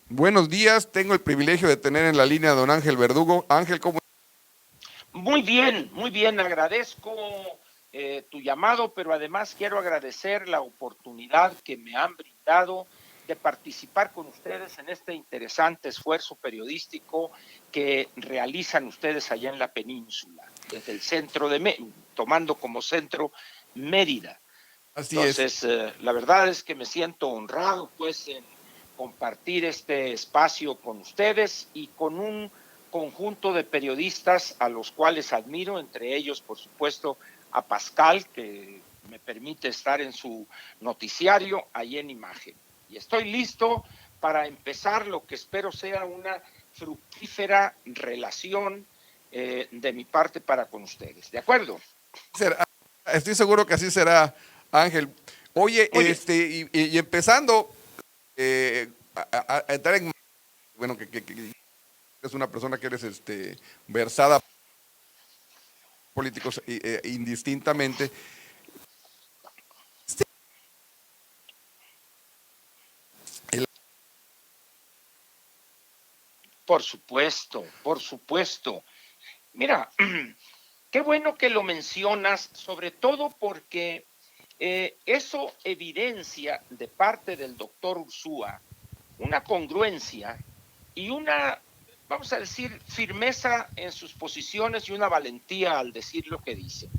Buenos días, tengo el privilegio de tener en la línea a don Ángel Verdugo. Ángel, ¿cómo? Muy bien, agradezco tu llamado, pero además quiero agradecer la oportunidad que me han brindado de participar con ustedes en este interesante esfuerzo periodístico que realizan ustedes allá en la península, desde el centro tomando como centro Mérida. Así es. Entonces, la verdad es que me siento honrado, pues, en compartir este espacio con ustedes y con un conjunto de periodistas a los cuales admiro, entre ellos, por supuesto, a Pascal, que me permite estar en su noticiario ahí en imagen. Y estoy listo para empezar lo que espero sea una fructífera relación de mi parte para con ustedes. ¿De acuerdo? Estoy seguro que así será, Ángel. Oye, Muy bien. y empezando a entrar en, bueno, que es una persona que eres versada políticos indistintamente. El- Por supuesto, por supuesto. Mira, qué bueno que lo mencionas, sobre todo porque eso evidencia de parte del doctor Ursúa una congruencia y una, vamos a decir, firmeza en sus posiciones y una valentía al decir lo que dice.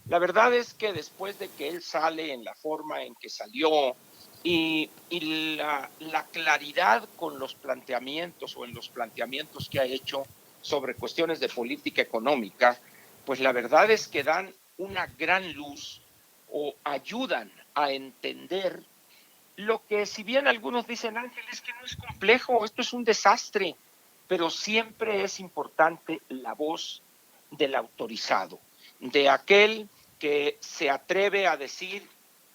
La verdad es que después de que él sale en la forma en que salió y la claridad con los planteamientos o en los planteamientos que ha hecho sobre cuestiones de política económica, pues la verdad es que dan una gran luz o ayudan a entender lo que, si bien algunos dicen, Ángel, es que no es complejo, esto es un desastre, pero siempre es importante la voz del autorizado, de aquel que se atreve a decir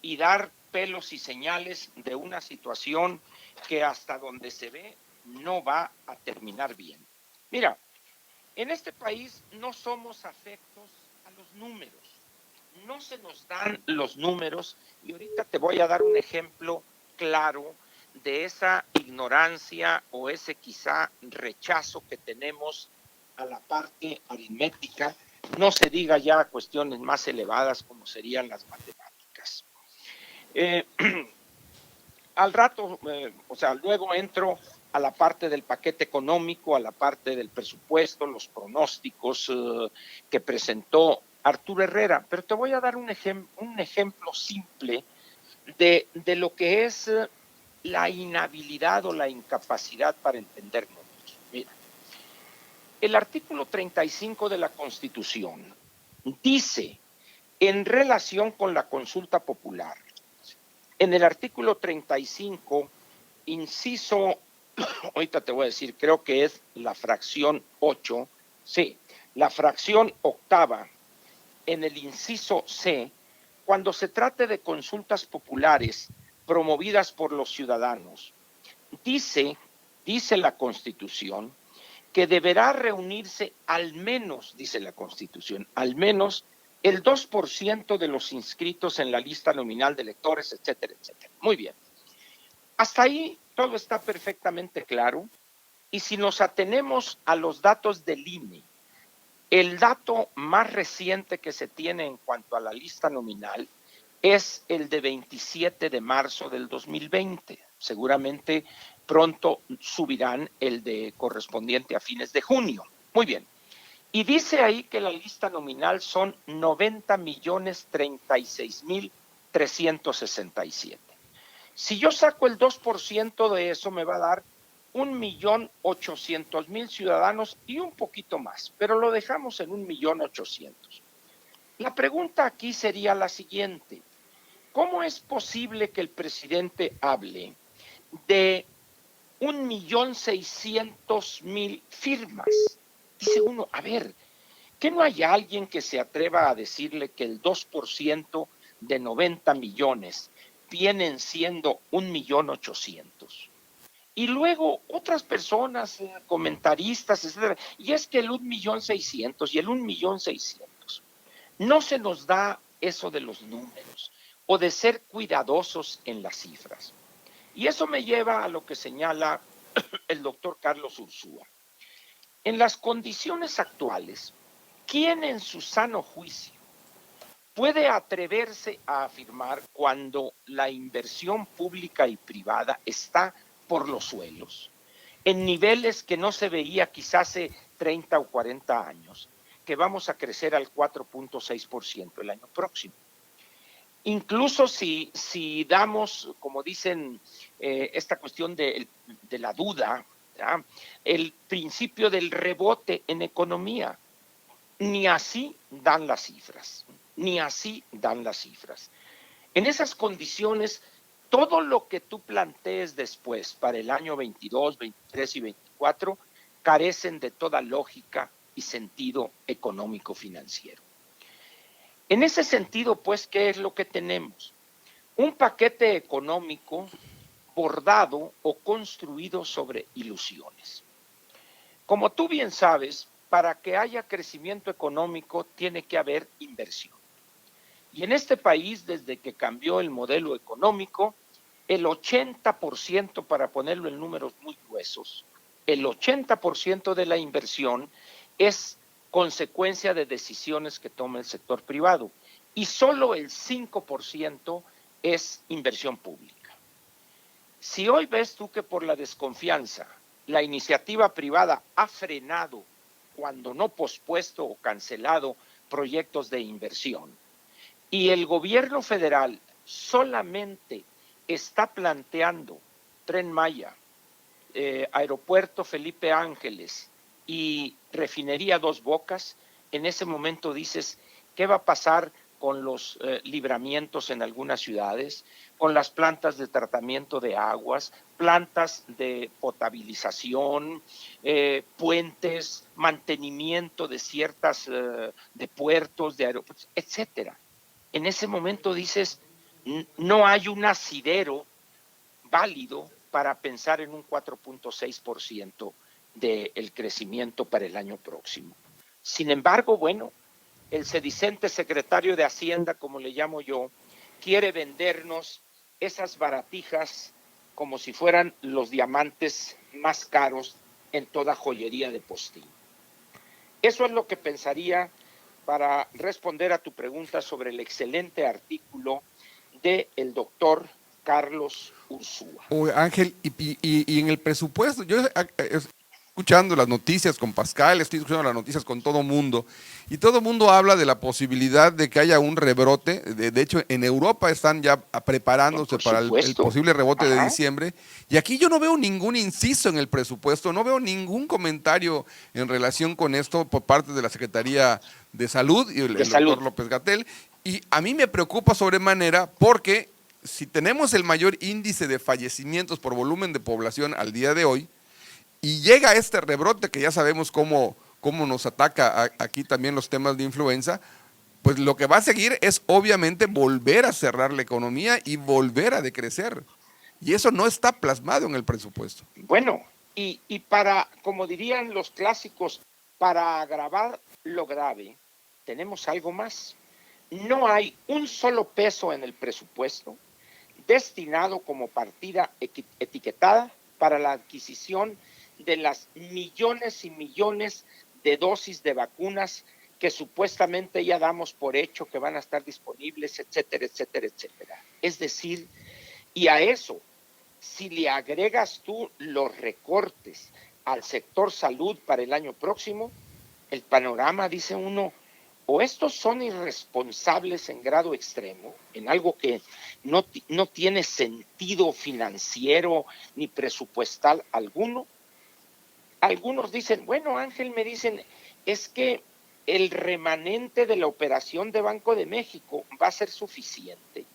y dar pelos y señales de una situación que hasta donde se ve no va a terminar bien. Mira, en este país no somos afectos a los números, no se nos dan los números y ahorita te voy a dar un ejemplo claro de esa ignorancia o ese quizá rechazo que tenemos a la parte aritmética, no se diga ya cuestiones más elevadas como serían las matemáticas. Eh, al rato, o sea, luego entro a la parte del paquete económico, a la parte del presupuesto, los pronósticos que presentó Arturo Herrera, pero te voy a dar un ejemplo simple de lo que es la inhabilidad o la incapacidad para entender números. Mira, el artículo 35 de la Constitución dice, en relación con la consulta popular, en el artículo 35, inciso, ahorita te voy a decir, creo que es la fracción 8, sí, la fracción octava, en el inciso C, cuando se trate de consultas populares promovidas por los ciudadanos, dice, dice la Constitución, que deberá reunirse al menos, dice la Constitución, al menos el 2% de los inscritos en la lista nominal de electores, etcétera, etcétera. Muy bien. Hasta ahí todo está perfectamente claro. Y si nos atenemos a los datos del INE, el dato más reciente que se tiene en cuanto a la lista nominal es el de 27 de marzo del 2020. Seguramente pronto subirán el de correspondiente a fines de junio. Muy bien. Y dice ahí que la lista nominal son 90.036.367. Si yo saco el 2% de eso, me va a dar 1.800.000 ciudadanos y un poquito más, pero lo dejamos en 1.800.000. La pregunta aquí sería la siguiente: ¿cómo es posible que el presidente hable de 1.600.000 firmas? Dice uno, a ver, ¿que no hay alguien que se atreva a decirle que el 2% de 90 millones vienen siendo 1.800.000? Y luego otras personas, comentaristas, etcétera, y es que el 1.600.000 y el 1.600.000. No se nos da eso de los números o de ser cuidadosos en las cifras. Y eso me lleva a lo que señala el doctor Carlos Ursúa. En las condiciones actuales, ¿quién en su sano juicio puede atreverse a afirmar cuando la inversión pública y privada está por los suelos, en niveles que no se veía quizás hace 30 o 40 años, que vamos a crecer al 4.6% el año próximo? Incluso si damos, como dicen, esta cuestión de la duda, ¿ya?, el principio del rebote en economía, ni así dan las cifras, ni así dan las cifras. En esas condiciones, todo lo que tú plantees después para el año 22, 23 y 24 carecen de toda lógica y sentido económico financiero. En ese sentido, pues, ¿qué es lo que tenemos? Un paquete económico bordado o construido sobre ilusiones. Como tú bien sabes, para que haya crecimiento económico tiene que haber inversión. Y en este país, desde que cambió el modelo económico, el 80%, para ponerlo en números muy gruesos, el 80% de la inversión es consecuencia de decisiones que toma el sector privado y solo el 5% es inversión pública. Si hoy ves tú que por la desconfianza la iniciativa privada ha frenado, cuando no pospuesto o cancelado, proyectos de inversión, y el gobierno federal solamente está planteando Tren Maya, Aeropuerto Felipe Ángeles y Refinería Dos Bocas, en ese momento dices, ¿qué va a pasar con los libramientos en algunas ciudades, con las plantas de tratamiento de aguas, plantas de potabilización, puentes, mantenimiento de ciertas, de puertos, de aeropuertos, etcétera? En ese momento dices, no hay un asidero válido para pensar en un 4.6% del crecimiento para el año próximo. Sin embargo, bueno, el sedicente secretario de Hacienda, como le llamo yo, quiere vendernos esas baratijas como si fueran los diamantes más caros en toda joyería de postín. Eso es lo que pensaría para responder a tu pregunta sobre el excelente artículo del doctor Carlos Ursúa. Ángel, y en el presupuesto, yo escuchando las noticias con Pascal, estoy escuchando las noticias con todo mundo, y todo mundo habla de la posibilidad de que haya un rebrote. De hecho, en Europa están ya preparándose para el posible rebote de diciembre, y aquí yo no veo ningún inciso en el presupuesto, no veo ningún comentario en relación con esto por parte de la Secretaría de Salud y el doctor López-Gatell, y a mí me preocupa sobremanera porque si tenemos el mayor índice de fallecimientos por volumen de población al día de hoy, y llega este rebrote que ya sabemos cómo nos ataca aquí también los temas de influenza, pues lo que va a seguir es obviamente volver a cerrar la economía y volver a decrecer. Y eso no está plasmado en el presupuesto. Bueno, y para, como dirían los clásicos, para agravar lo grave, tenemos algo más. No hay un solo peso en el presupuesto destinado como partida etiquetada para la adquisición de las millones y millones de dosis de vacunas que supuestamente ya damos por hecho que van a estar disponibles, etcétera, etcétera, etcétera. Es decir, y a eso, si le agregas tú los recortes al sector salud para el año próximo, el panorama, dice uno, o estos son irresponsables en grado extremo, en algo que no tiene sentido financiero ni presupuestal alguno. Algunos dicen, bueno, Ángel, me dicen, es que el remanente de la operación de Banco de México va a ser suficiente.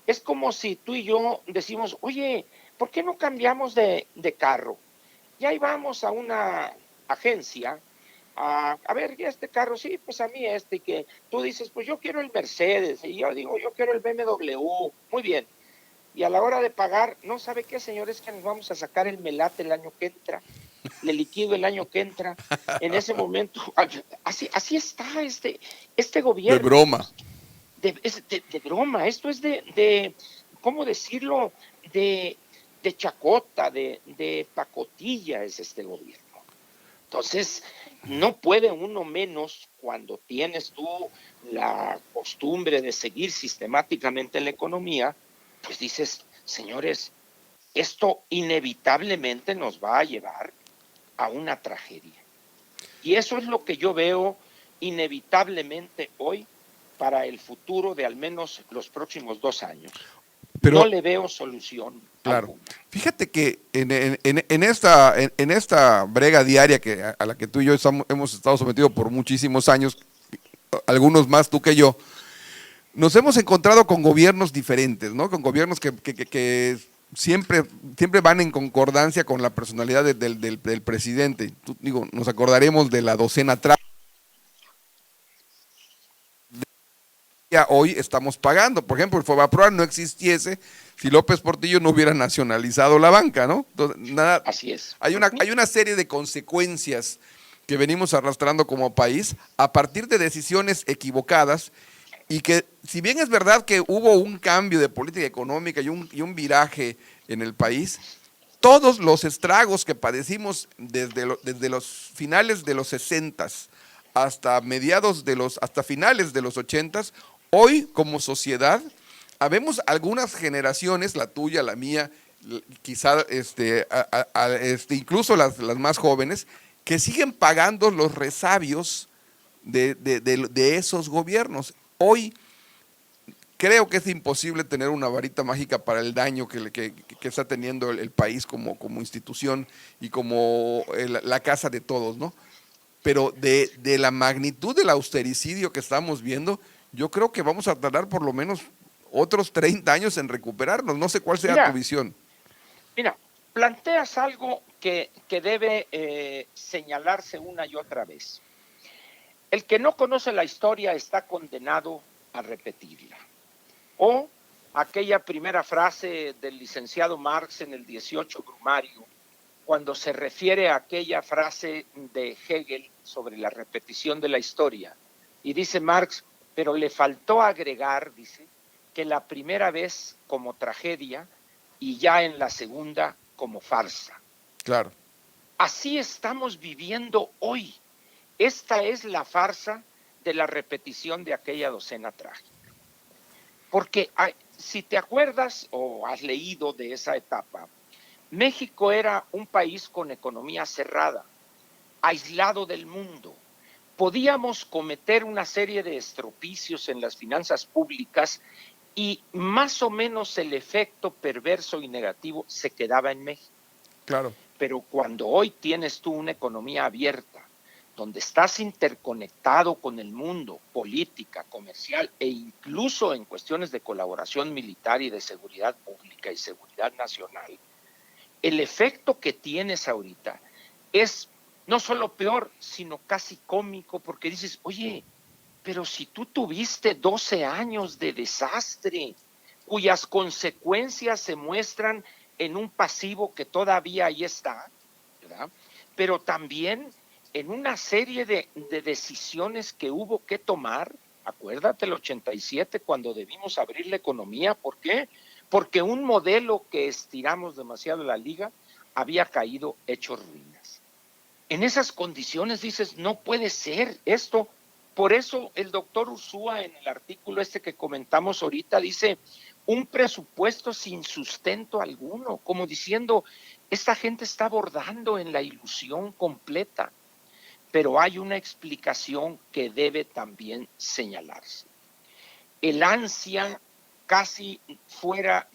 Es como si tú y yo decimos, oye, ¿por qué no cambiamos de carro? Y ahí vamos a una agencia a ver, este carro, sí, pues a mí y que tú dices, pues yo quiero el Mercedes, y yo digo, yo quiero el BMW, muy bien. Y a la hora de pagar, no sabe qué, señores, que nos vamos a sacar el melate el año que entra, le liquido el año que entra. En ese momento, así está este gobierno. De broma. De broma, esto es de ¿cómo decirlo? De de chacota, de pacotilla es este gobierno. Entonces, no puede uno menos cuando tienes tú la costumbre de seguir sistemáticamente la economía, pues dices, señores, esto inevitablemente nos va a llevar a una tragedia. Y eso es lo que yo veo inevitablemente hoy para el futuro de al menos los próximos 2 años. Pero No le veo solución claro. alguna. Fíjate que en esta brega diaria a la que tú y yo hemos estado sometidos por muchísimos años, algunos más tú que yo, nos hemos encontrado con gobiernos diferentes, ¿no? Con gobiernos que siempre van en concordancia con la personalidad del presidente. Digo, nos acordaremos de la docena trágica. Hoy estamos pagando. Por ejemplo, el Fobaproa no existiese si López Portillo no hubiera nacionalizado la banca, ¿no? Entonces, Así es. hay una serie de consecuencias que venimos arrastrando como país a partir de decisiones equivocadas y que, si bien es verdad que hubo un cambio de política económica y un viraje en el país, todos los estragos que padecimos desde los finales de los 60 hasta finales de los 80, hoy como sociedad, habemos algunas generaciones, la tuya, la mía, quizá incluso las más jóvenes, que siguen pagando los resabios de esos gobiernos. Hoy creo que es imposible tener una varita mágica para el daño que está teniendo el país como institución y como la casa de todos, ¿no? Pero de la magnitud del austericidio que estamos viendo, yo creo que vamos a tardar por lo menos otros 30 años en recuperarnos. No sé cuál sea tu Mira, visión. mira, planteas algo que debe señalarse una y otra vez. El que no conoce la historia está condenado a repetirla. O aquella primera frase del licenciado Marx en el 18 Brumario, cuando se refiere a aquella frase de Hegel sobre la repetición de la historia. Y dice Marx, pero le faltó agregar, dice, que la primera vez como tragedia y ya en la segunda como farsa. Claro. Así estamos viviendo hoy. Esta es la farsa de la repetición de aquella docena trágica. Porque si te acuerdas o has leído de esa etapa, México era un país con economía cerrada, aislado del mundo. Podíamos cometer una serie de estropicios en las finanzas públicas y más o menos el efecto perverso y negativo se quedaba en México. Claro. Pero cuando hoy tienes tú una economía abierta, donde estás interconectado con el mundo, política, comercial e incluso en cuestiones de colaboración militar y de seguridad pública y seguridad nacional, el efecto que tienes ahorita es no solo peor, sino casi cómico, porque dices, oye, pero si tú tuviste 12 años de desastre, cuyas consecuencias se muestran en un pasivo que todavía ahí está, ¿verdad? Pero también en una serie de decisiones que hubo que tomar. Acuérdate el 87 cuando debimos abrir la economía. ¿Por qué? Porque un modelo que estiramos demasiado la liga había caído hecho ruinas. En esas condiciones dices, no puede ser esto. Por eso el doctor Ursúa en el artículo este que comentamos ahorita dice, un presupuesto sin sustento alguno, como diciendo, esta gente está abordando en la ilusión completa. Pero hay una explicación que debe también señalarse. El ansia casi fuera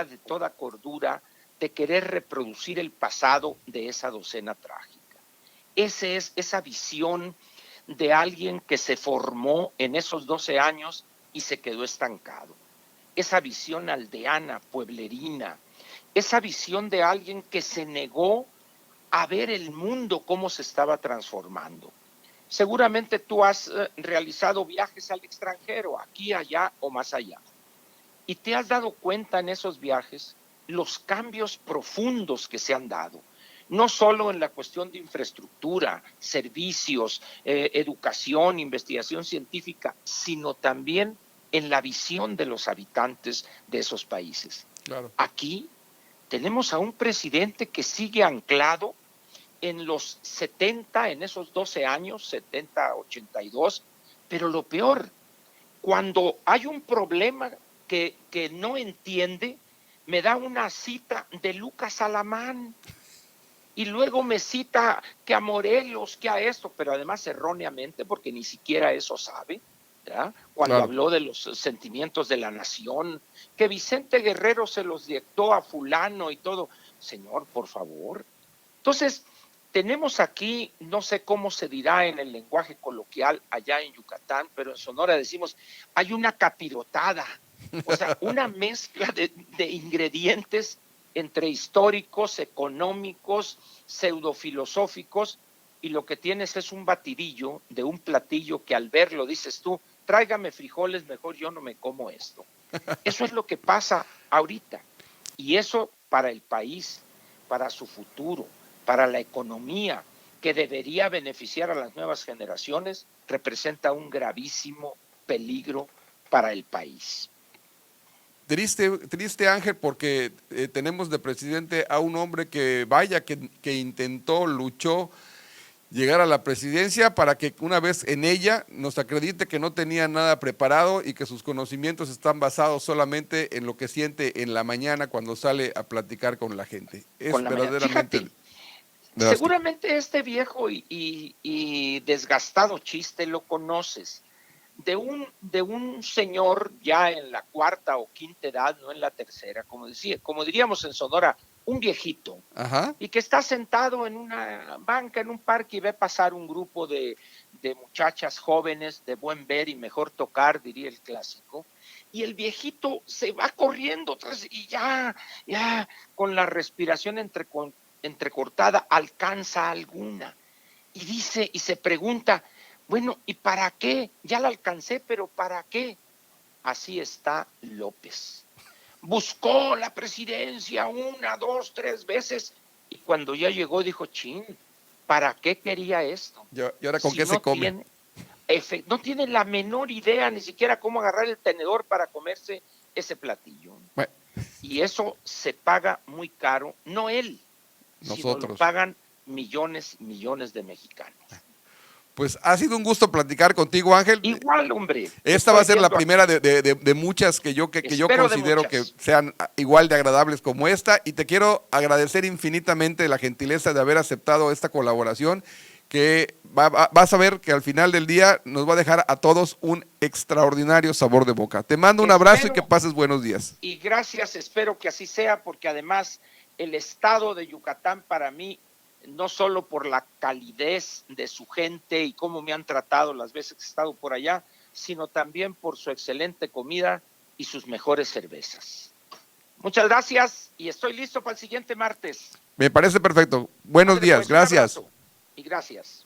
de toda cordura de querer reproducir el pasado de esa docena trágica. Esa visión de alguien que se formó en esos 12 años y se quedó estancado. Esa visión aldeana, pueblerina, esa visión de alguien que se negó a ver el mundo cómo se estaba transformando. Seguramente tú has realizado viajes al extranjero, aquí, allá o más allá, y te has dado cuenta en esos viajes los cambios profundos que se han dado, no solo en la cuestión de infraestructura, servicios, educación, investigación científica, sino también en la visión de los habitantes de esos países. Claro. Aquí tenemos a un presidente que sigue anclado en los 70, en esos 12 años, 70, 82, pero lo peor, cuando hay un problema que no entiende, me da una cita de Lucas Alamán y luego me cita que a Morelos, que a esto, pero además erróneamente, porque ni siquiera eso sabe, ¿verdad? Cuando Claro. habló de los sentimientos de la nación, que Vicente Guerrero se los dictó a fulano y todo. Señor, por favor. Entonces, tenemos aquí, no sé cómo se dirá en el lenguaje coloquial allá en Yucatán, pero en Sonora decimos, hay una capirotada, o sea, una mezcla de ingredientes entre históricos, económicos, pseudofilosóficos, y lo que tienes es un batidillo de un platillo que al verlo dices tú, tráigame frijoles, mejor yo no me como esto. Eso es lo que pasa ahorita, y eso para el país, para su futuro, para la economía, que debería beneficiar a las nuevas generaciones, representa un gravísimo peligro para el país. Triste Ángel, porque tenemos de presidente a un hombre que vaya, que intentó, luchó llegar a la presidencia para que una vez en ella nos acredite que no tenía nada preparado y que sus conocimientos están basados solamente en lo que siente en la mañana cuando sale a platicar con la gente. Es verdaderamente Fíjate, seguramente este viejo y desgastado chiste lo conoces. De un señor ya en la cuarta o quinta edad, no en la tercera, como diríamos en Sonora, un viejito, Ajá. y que está sentado en una banca, en un parque, y ve pasar un grupo de muchachas jóvenes de buen ver y mejor tocar, diría el clásico, y el viejito se va corriendo tras, y ya con la respiración entrecortada alcanza alguna, y dice, y se pregunta, bueno, ¿y para qué? Ya la alcancé, pero ¿para qué? Así está López. Buscó la presidencia 1, 2, 3 veces y cuando ya llegó dijo, chin, ¿para qué quería esto? ¿Y ahora con Si qué se come? no tiene la menor idea ni siquiera cómo agarrar el tenedor para comerse ese platillo. Bueno, Y eso se paga muy caro, no él, sino lo nosotros. pagan millones y millones de mexicanos. Pues ha sido un gusto platicar contigo, Ángel. Igual, hombre. Esta va a ser la primera de muchas que yo considero que sean igual de agradables como esta, y te quiero agradecer infinitamente la gentileza de haber aceptado esta colaboración, que vas a ver que al final del día nos va a dejar a todos un extraordinario sabor de boca. Te mando un abrazo y que pases buenos días. Y gracias, espero que así sea, porque además el estado de Yucatán para mí, no solo por la calidez de su gente y cómo me han tratado las veces que he estado por allá, sino también por su excelente comida y sus mejores cervezas. Muchas gracias y estoy listo para el siguiente martes. Me parece perfecto. Buenos días, Pues, gracias. y gracias.